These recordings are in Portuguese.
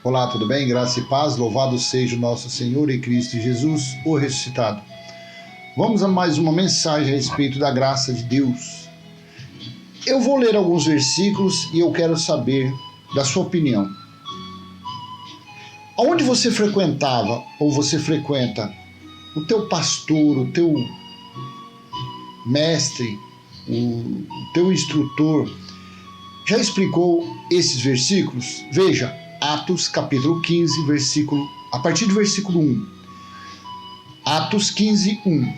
Olá, tudo bem? Graça e paz, louvado seja o nosso Senhor e Cristo Jesus, o ressuscitado. Vamos a mais uma mensagem a respeito da graça de Deus. Eu vou ler alguns versículos e eu quero saber da sua opinião. Aonde você frequentava ou você frequenta, o teu pastor, o teu mestre, o teu instrutor, já explicou esses versículos? Veja, Atos capítulo 15, a partir do versículo 1. Atos 15, 1.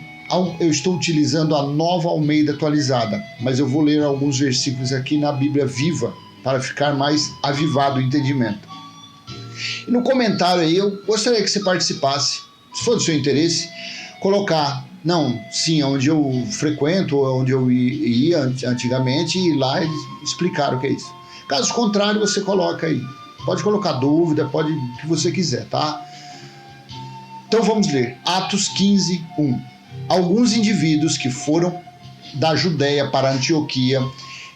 Eu estou utilizando a Nova Almeida atualizada, mas eu vou ler alguns versículos aqui na Bíblia Viva para ficar mais avivado o entendimento. E no comentário aí eu gostaria que você participasse, se for do seu interesse, colocar, onde eu frequento, onde eu ia antigamente, e lá eles explicaram o que é isso. Caso contrário, você coloca aí. Pode colocar dúvida, pode o que você quiser, tá? Então vamos ler. Atos 15, 1. Alguns indivíduos que foram da Judéia para Antioquia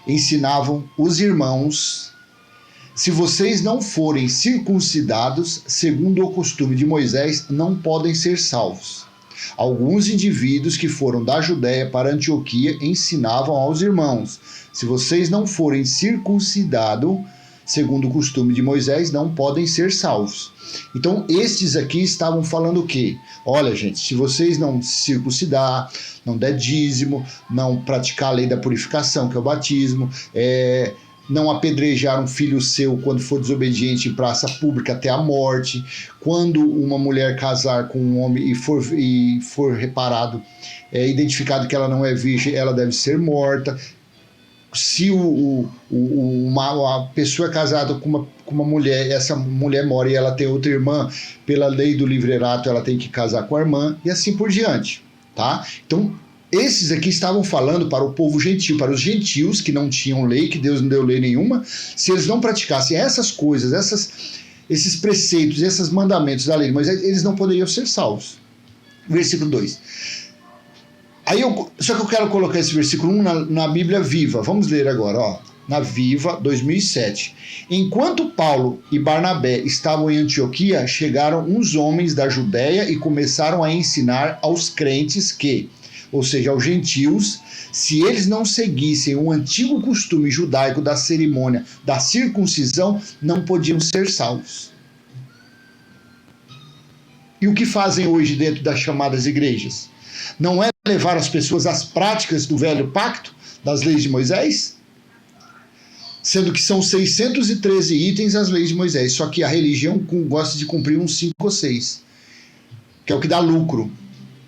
ensinavam os irmãos: se vocês não forem circuncidados, segundo o costume de Moisés, não podem ser salvos. Alguns indivíduos que foram da Judéia para Antioquia ensinavam aos irmãos: se vocês não forem circuncidados, segundo o costume de Moisés, não podem ser salvos. Então, estes aqui estavam falando o quê? Olha, gente, se vocês não se circuncidar, não der dízimo, não praticar a lei da purificação, que é o batismo, não apedrejar um filho seu quando for desobediente em praça pública até a morte, quando uma mulher casar com um homem e for reparado, identificado que ela não é virgem, ela deve ser morta. Se uma pessoa é casada com uma mulher, essa mulher mora e ela tem outra irmã, pela lei do livre-erato ela tem que casar com a irmã e assim por diante, tá? Então, esses aqui estavam falando para o povo gentil, para os gentios que não tinham lei, que Deus não deu lei nenhuma. Se eles não praticassem essas coisas, esses preceitos, esses mandamentos da lei, mas eles não poderiam ser salvos. Versículo 2. Só que eu quero colocar esse versículo 1 na Bíblia Viva. Vamos ler agora, ó, na Viva 2007. Enquanto Paulo e Barnabé estavam em Antioquia, chegaram uns homens da Judéia e começaram a ensinar aos crentes que, ou seja, aos gentios, se eles não seguissem o antigo costume judaico da cerimônia da circuncisão, não podiam ser salvos. E o que fazem hoje dentro das chamadas igrejas? Não é levar as pessoas às práticas do velho pacto, das leis de Moisés? Sendo que são 613 itens as leis de Moisés, só que a religião gosta de cumprir uns 5 ou 6, que é o que dá lucro,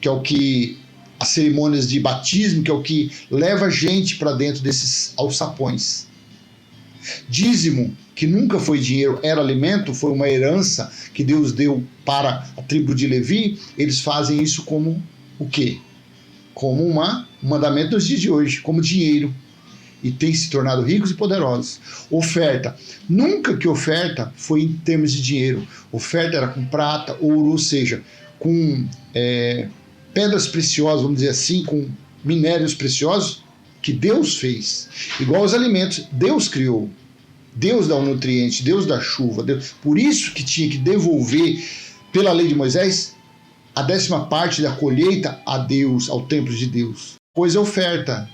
que é o que as cerimônias de batismo, que é o que leva gente para dentro desses alçapões. Dízimo, que nunca foi dinheiro, era alimento, foi uma herança que Deus deu para a tribo de Levi. Eles fazem isso como o quê? Como um mandamento nos dias de hoje, como dinheiro. E tem se tornado ricos e poderosos. Oferta. Nunca que oferta foi em termos de dinheiro. Oferta era com prata, ouro, ou seja, com pedras preciosas, vamos dizer assim, com minérios preciosos que Deus fez. Igual os alimentos, Deus criou. Deus dá o nutriente, Deus dá chuva. Por isso que tinha que devolver, pela lei de Moisés, a 10ª parte da colheita a Deus, ao templo de Deus. Pois é oferta.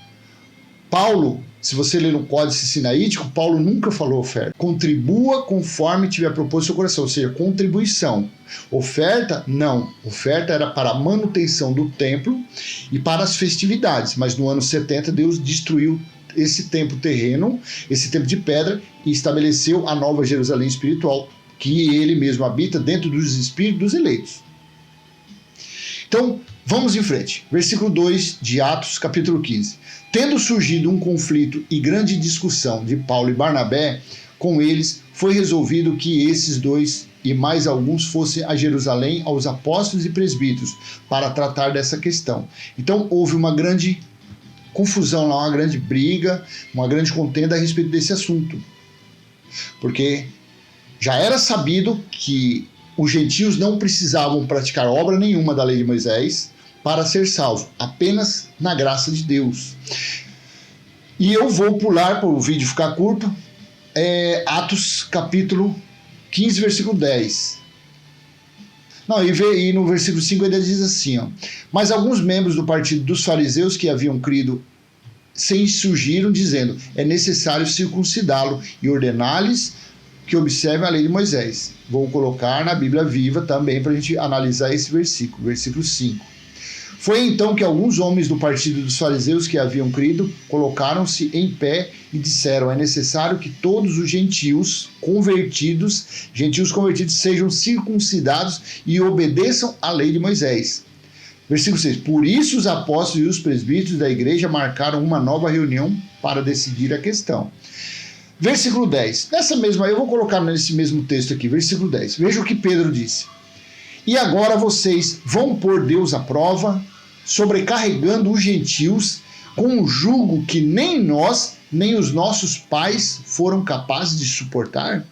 Paulo, se você ler no Códice Sinaítico, Paulo nunca falou oferta. Contribua conforme tiver proposto seu coração, ou seja, contribuição. Oferta, não. Oferta era para a manutenção do templo e para as festividades. Mas no ano 70, Deus destruiu esse templo terreno, esse templo de pedra, e estabeleceu a nova Jerusalém espiritual, que ele mesmo habita dentro dos espíritos dos eleitos. Então, vamos em frente. Versículo 2 de Atos, capítulo 15. Tendo surgido um conflito e grande discussão de Paulo e Barnabé com eles, foi resolvido que esses dois e mais alguns fossem a Jerusalém aos apóstolos e presbíteros para tratar dessa questão. Então, houve uma grande confusão lá, uma grande briga, uma grande contenda a respeito desse assunto. Porque já era sabido que os gentios não precisavam praticar obra nenhuma da lei de Moisés para ser salvo, apenas na graça de Deus. E eu vou pular, para o vídeo ficar curto, Atos capítulo 15, versículo 10. Não, e no versículo 5 ele diz assim, ó, mas alguns membros do partido dos fariseus que haviam crido se insurgiram, dizendo, é necessário circuncidá-lo e ordenar-lhes que observem a lei de Moisés. Vou colocar na Bíblia Viva também para a gente analisar esse versículo 5. Foi então que alguns homens do partido dos fariseus que haviam crido colocaram-se em pé e disseram, é necessário que todos os gentios convertidos sejam circuncidados e obedeçam à lei de Moisés. Versículo 6. Por isso os apóstolos e os presbíteros da igreja marcaram uma nova reunião para decidir a questão. Versículo 10. Eu vou colocar nesse mesmo texto aqui, versículo 10. Veja o que Pedro disse. E agora vocês vão pôr Deus à prova, sobrecarregando os gentios com um jugo que nem nós, nem os nossos pais foram capazes de suportar?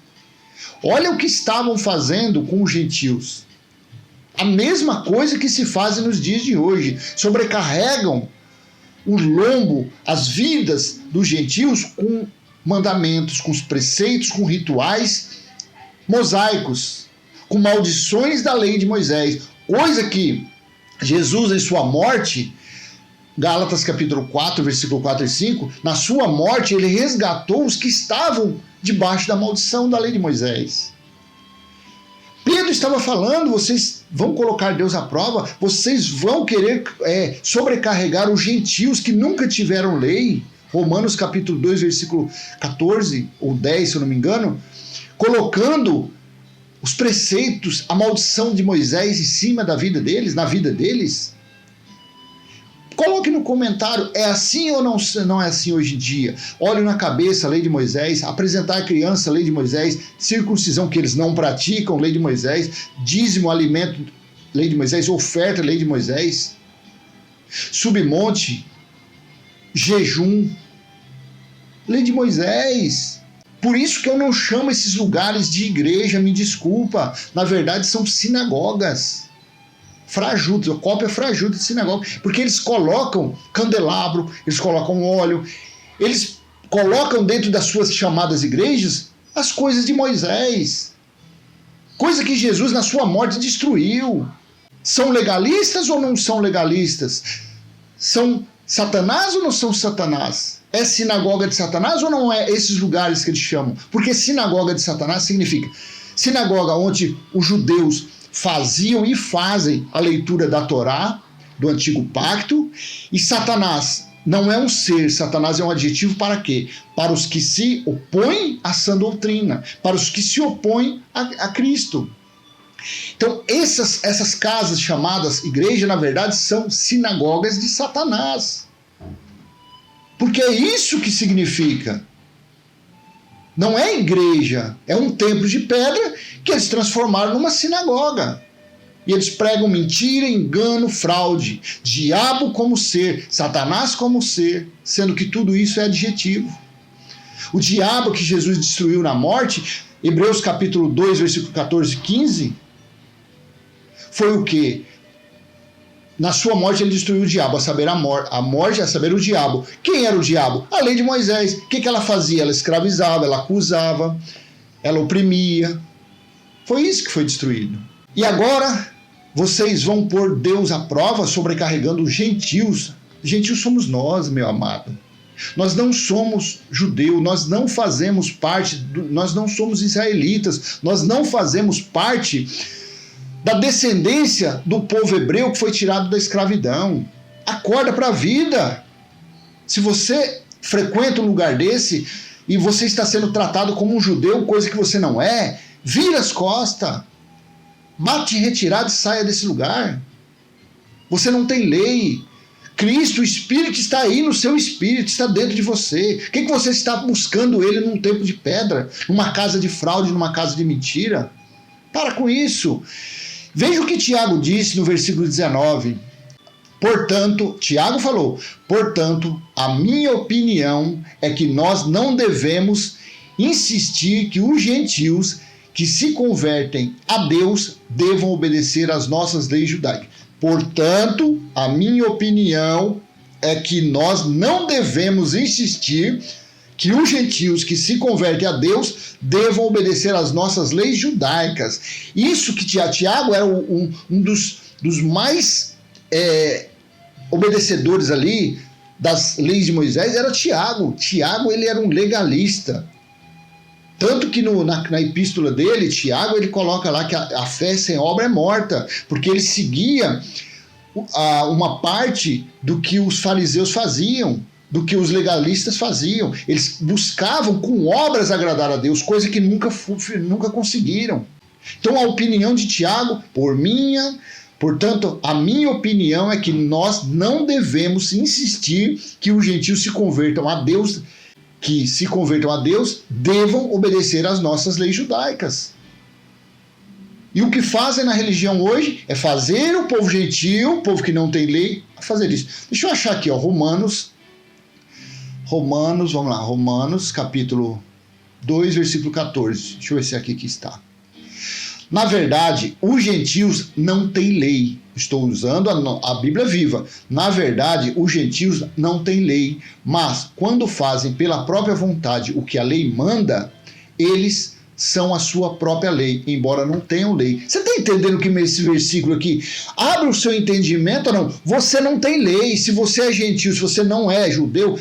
Olha o que estavam fazendo com os gentios. A mesma coisa que se faz nos dias de hoje. Sobrecarregam o lombo, as vidas dos gentios com mandamentos, com os preceitos, com rituais mosaicos, com maldições da lei de Moisés. Coisa que Jesus, em sua morte, Gálatas capítulo 4, versículo 4 e 5, na sua morte ele resgatou os que estavam debaixo da maldição da lei de Moisés. Pedro estava falando, vocês vão colocar Deus à prova, vocês vão querer sobrecarregar os gentios que nunca tiveram lei. Romanos capítulo 2, versículo 14 ou 10, se eu não me engano, colocando os preceitos, a maldição de Moisés em cima da vida deles, na vida deles. Coloque no comentário, é assim ou não é assim hoje em dia? Óleo na cabeça, lei de Moisés, apresentar a criança, lei de Moisés, circuncisão que eles não praticam, lei de Moisés, dízimo, alimento, lei de Moisés, oferta, lei de Moisés, submonte, jejum, lei de Moisés. Por isso que eu não chamo esses lugares de igreja, me desculpa, na verdade são sinagogas. Frajutas, cópia frajuta de sinagoga, porque eles colocam candelabro, eles colocam óleo, eles colocam dentro das suas chamadas igrejas as coisas de Moisés, coisa que Jesus na sua morte destruiu. São legalistas ou não são legalistas? São Satanás ou não são Satanás? É sinagoga de Satanás ou não é esses lugares que eles chamam? Porque sinagoga de Satanás significa sinagoga onde os judeus faziam e fazem a leitura da Torá, do Antigo Pacto, e Satanás não é um ser, Satanás é um adjetivo para quê? Para os que se opõem à sã doutrina, para os que se opõem a Cristo. Então, essas casas chamadas igreja, na verdade, são sinagogas de Satanás. Porque é isso que significa. Não é igreja, é um templo de pedra que eles transformaram numa sinagoga. E eles pregam mentira, engano, fraude, diabo como ser, Satanás como ser, sendo que tudo isso é adjetivo. O diabo que Jesus destruiu na morte, Hebreus capítulo 2, versículo 14 e 15, foi o quê? Na sua morte ele destruiu o diabo, a saber a morte, a saber o diabo. Quem era o diabo? A lei de Moisés. O que ela fazia? Ela escravizava, ela acusava, ela oprimia. Foi isso que foi destruído. E agora vocês vão pôr Deus à prova sobrecarregando os gentios. Gentios somos nós, meu amado. Nós não somos judeus, nós não fazemos parte, nós não somos israelitas, nós não fazemos parte da descendência do povo hebreu que foi tirado da escravidão. Acorda para a vida. Se você frequenta um lugar desse e você está sendo tratado como um judeu, coisa que você não é, vira as costas, bate em retirada e saia desse lugar. Você não tem lei. Cristo, o Espírito está aí no seu espírito, está dentro de você. O que você está buscando ele num templo de pedra, numa casa de fraude, numa casa de mentira? Para com isso. Veja o que Tiago disse no versículo 19. Portanto, Tiago falou, portanto, a minha opinião é que nós não devemos insistir que os gentios que se convertem a Deus devam obedecer às nossas leis judaicas. Portanto, a minha opinião é que nós não devemos insistir que os gentios que se convertem a Deus devam obedecer às nossas leis judaicas. Isso que Tiago era um dos mais obedecedores ali das leis de Moisés, era Tiago. Tiago, ele era um legalista. Tanto que na epístola dele, Tiago, ele coloca lá que a fé sem obra é morta, porque ele seguia uma parte do que os fariseus faziam, do que os legalistas faziam. Eles buscavam com obras agradar a Deus, coisa que nunca conseguiram. Então a opinião de Tiago, portanto, a minha opinião é que nós não devemos insistir que os gentios se convertam a Deus, devam obedecer às nossas leis judaicas. E o que fazem na religião hoje é fazer o povo gentil, o povo que não tem lei, a fazer isso. Deixa eu achar aqui, ó, Romanos, vamos lá, Romanos, capítulo 2, versículo 14. Deixa eu ver se é aqui que está. Na verdade, os gentios não têm lei. Estou usando a Bíblia viva. Na verdade, os gentios não têm lei, mas quando fazem pela própria vontade o que a lei manda, eles são a sua própria lei, embora não tenham lei. Você está entendendo que esse versículo aqui abre o seu entendimento ou não? Você não tem lei. Se você é gentil, se você não é judeu,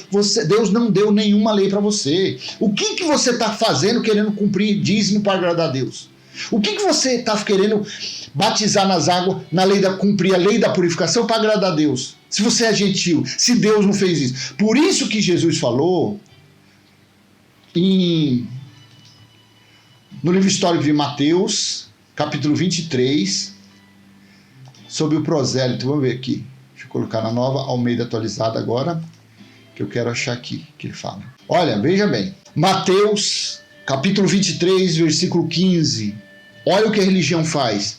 Deus não deu nenhuma lei para você. O que você está fazendo querendo cumprir dízimo para agradar a Deus? O que você está querendo batizar nas águas, cumprir a lei da purificação para agradar a Deus? Se você é gentil, se Deus não fez isso. Por isso que Jesus falou no livro histórico de Mateus, capítulo 23, sobre o prosélito. Vamos ver aqui. Deixa eu colocar na Nova Almeida atualizada agora, que eu quero achar aqui que ele fala. Olha, veja bem. Mateus, capítulo 23, versículo 15. Olha o que a religião faz.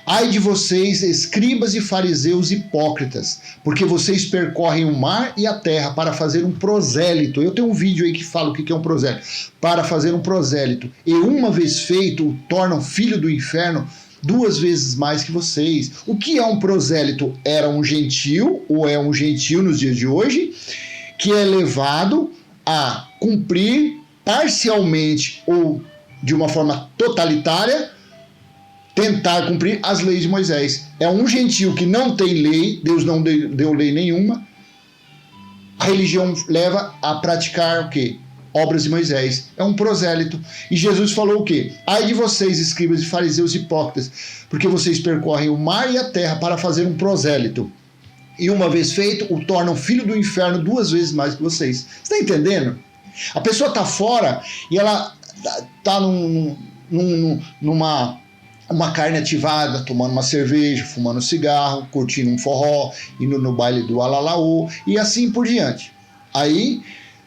Ai de vocês, escribas e fariseus hipócritas, porque vocês percorrem o mar e a terra para fazer um prosélito. Eu tenho um vídeo aí que fala o que é um prosélito. Para fazer um prosélito. E uma vez feito, o tornam filho do inferno 2 vezes mais que vocês. O que é um prosélito? Era um gentil, ou é um gentil nos dias de hoje, que é levado a cumprir parcialmente ou de uma forma totalitária, tentar cumprir as leis de Moisés. É um gentil que não tem lei, Deus não deu lei nenhuma. A religião leva a praticar o quê? Obras de Moisés. É um prosélito. E Jesus falou o quê? Ai de vocês, escribas e fariseus hipócritas, porque vocês percorrem o mar e a terra para fazer um prosélito. E uma vez feito, o tornam filho do inferno 2 vezes mais que vocês. Você está entendendo? A pessoa está fora e ela está numa carne ativada, tomando uma cerveja, fumando um cigarro, curtindo um forró, indo no baile do alalaô e assim por diante. Aí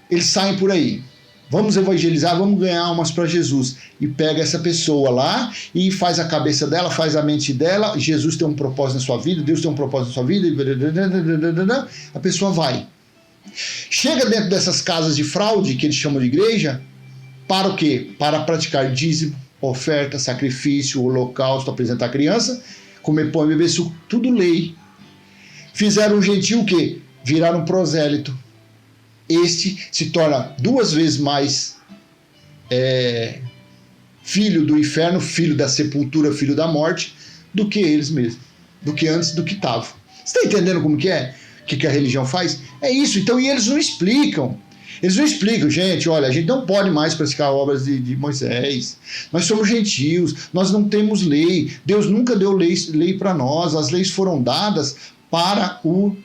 eles saem por aí. Vamos evangelizar, vamos ganhar almas para Jesus. E pega essa pessoa lá e faz a cabeça dela, faz a mente dela. Jesus tem um propósito na sua vida, Deus tem um propósito na sua vida. A pessoa vai. Chega dentro dessas casas de fraude, que eles chamam de igreja, para o quê? Para praticar dízimo, oferta, sacrifício, holocausto, apresentar criança, comer pão e beber suco, tudo lei. Fizeram um gentil o quê? Viraram um prosélito. Este se torna 2 vezes mais filho do inferno, filho da sepultura, filho da morte, do que eles mesmos, do que antes do que estavam. Você está entendendo como que é? O que a religião faz? É isso. Então, e eles não explicam. Eles não explicam, gente, olha, a gente não pode mais praticar obras de Moisés. Nós somos gentios, nós não temos lei. Deus nunca deu lei para nós. As leis foram dadas para o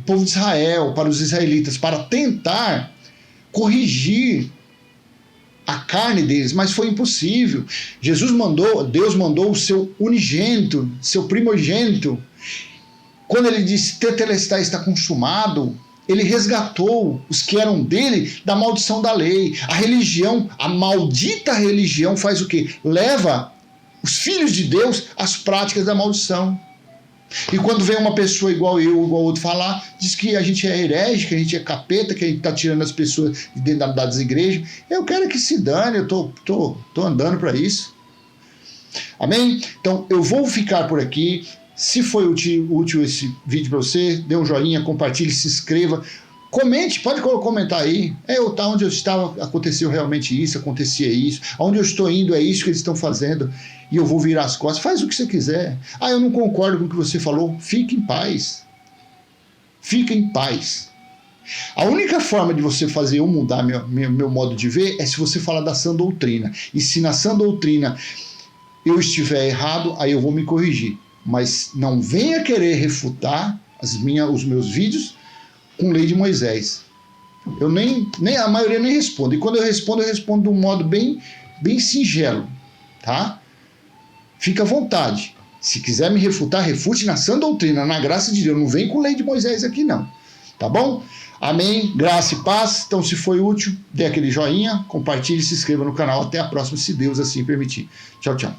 povo de Israel, para os israelitas, para tentar corrigir a carne deles, mas foi impossível. Deus mandou o seu unigênito, seu primogênito. Quando ele disse, tetelestai, está consumado, ele resgatou os que eram dele da maldição da lei. A religião, a maldita religião faz o quê? Leva os filhos de Deus às práticas da maldição. E quando vem uma pessoa igual eu, igual outro falar, diz que a gente é herege, que a gente é capeta, que a gente está tirando as pessoas de dentro das igrejas. Eu quero que se dane, eu tô andando para isso. Amém? Então eu vou ficar por aqui. Se foi útil esse vídeo para você, dê um joinha, compartilhe, se inscreva, Comente, pode comentar aí. Onde eu estava, aconteceu realmente isso, acontecia isso. Onde eu estou indo é isso que eles estão fazendo e eu vou virar as costas. Faz o que você quiser. Eu não concordo com o que você falou. Fique em paz. Fique em paz. A única forma de você fazer eu mudar meu modo de ver é se você falar da sã doutrina. E se na sã doutrina eu estiver errado, aí eu vou me corrigir. Mas não venha querer refutar os meus vídeos com lei de Moisés. Eu a maioria nem respondo. E quando eu respondo de um modo bem singelo, tá? Fica à vontade. Se quiser me refutar, refute na sã doutrina, na graça de Deus. Não vem com lei de Moisés aqui, não. Tá bom? Amém? Graça e paz. Então, se foi útil, dê aquele joinha, compartilhe e se inscreva no canal. Até a próxima, se Deus assim permitir. Tchau, tchau.